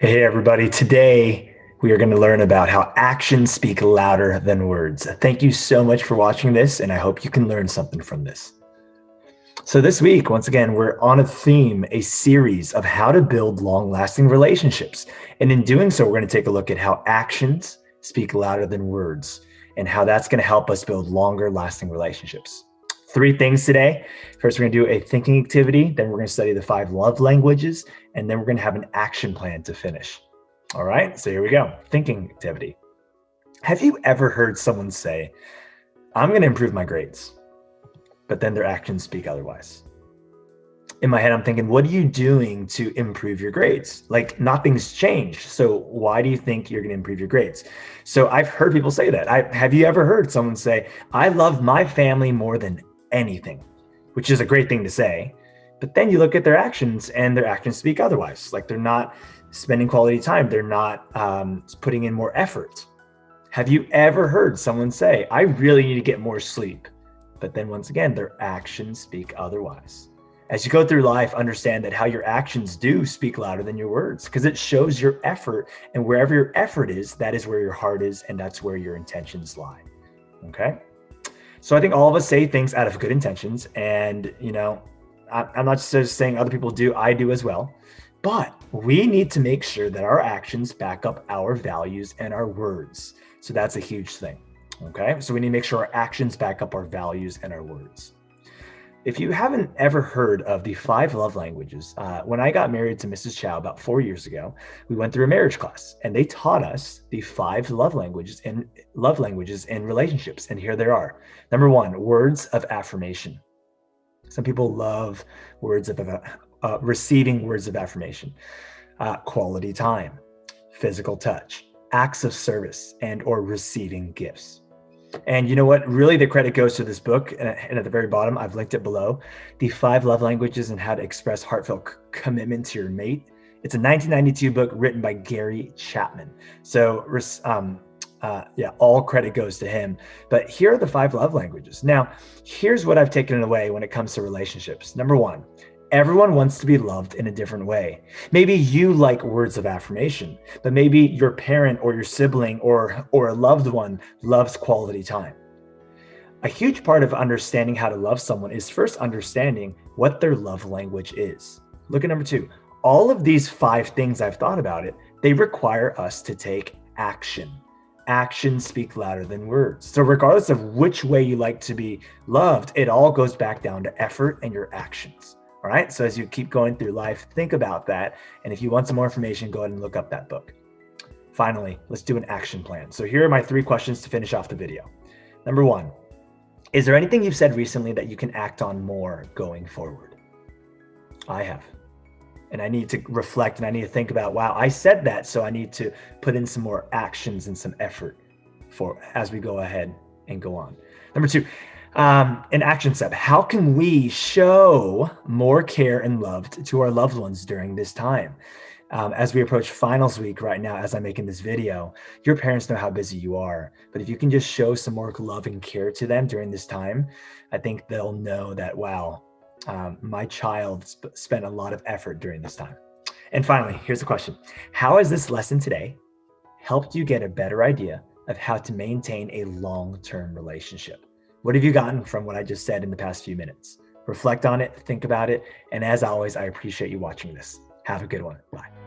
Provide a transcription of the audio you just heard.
Hey everybody, today we are going to learn about how actions speak louder than words. Thank you so much for watching this, and I hope you can learn something from this. So this week, once again, we're on a theme, a series of how to build long-lasting relationships. And in doing so, we're going to take a look at how actions speak louder than words and how that's going to help us build longer lasting relationships. 3 things today. First, we're going to do a thinking activity. Then we're going to study the 5 love languages. And then we're going to have an action plan to finish. All right, so here we go. Thinking activity. Have you ever heard someone say, I'm going to improve my grades, but then their actions speak otherwise? In my head, I'm thinking, what are you doing to improve your grades? Like, nothing's changed. So why do you think you're going to improve your grades? So I've heard people say that. Have you ever heard someone say, I love my family more than anything, which is a great thing to say. But then you look at their actions and their actions speak otherwise. Like, they're not spending quality time. They're not putting in more effort. Have you ever heard someone say, I really need to get more sleep? But then once again, their actions speak otherwise. As you go through life, understand that how your actions do speak louder than your words, because it shows your effort, and wherever your effort is, that is where your heart is, and that's where your intentions lie. Okay? So I think all of us say things out of good intentions, and I'm not just saying other people do, I do as well, but we need to make sure that our actions back up our values and our words. So that's a huge thing. Okay? So we need to make sure our actions back up our values and our words. If you haven't ever heard of the 5 love languages, when I got married to Mrs. Chow about 4 years ago, we went through a marriage class and they taught us the 5 love languages in relationships. And here they are. Number 1, words of affirmation. Some people love words of receiving words of affirmation, quality time, physical touch, acts of service, and or receiving gifts. And you know what? Really, the credit goes to this book. And at the very bottom, I've linked it below. The 5 love languages and how to express heartfelt commitment to your mate. It's a 1992 book written by Gary Chapman. So all credit goes to him. But here are the 5 love languages. Now, here's what I've taken away when it comes to relationships. Number 1, everyone wants to be loved in a different way. Maybe you like words of affirmation, but maybe your parent or your sibling or a loved one loves quality time. A huge part of understanding how to love someone is first understanding what their love language is. Look at number 2. All of these 5 things I've thought about it, they require us to take action. Actions speak louder than words. So regardless of which way you like to be loved, it all goes back down to effort and your actions. All right. So as you keep going through life, think about that. And if you want some more information, go ahead and look up that book. Finally, let's do an action plan. So here are my 3 questions to finish off the video. Number 1, is there anything you've said recently that you can act on more going forward? I have. And I need to reflect and I need to think about, wow, I said that. So I need to put in some more actions and some effort as we go ahead and go on. Number 2, an action step. How can we show more care and love to our loved ones during this time? As we approach finals week right now, as I'm making this video, your parents know how busy you are. But if you can just show some more love and care to them during this time, I think they'll know that, wow, my child spent a lot of effort during this time. And finally, here's the question. How has this lesson today helped you get a better idea of how to maintain a long-term relationship? What have you gotten from what I just said in the past few minutes? Reflect on it, think about it. And as always, I appreciate you watching this. Have a good one. Bye.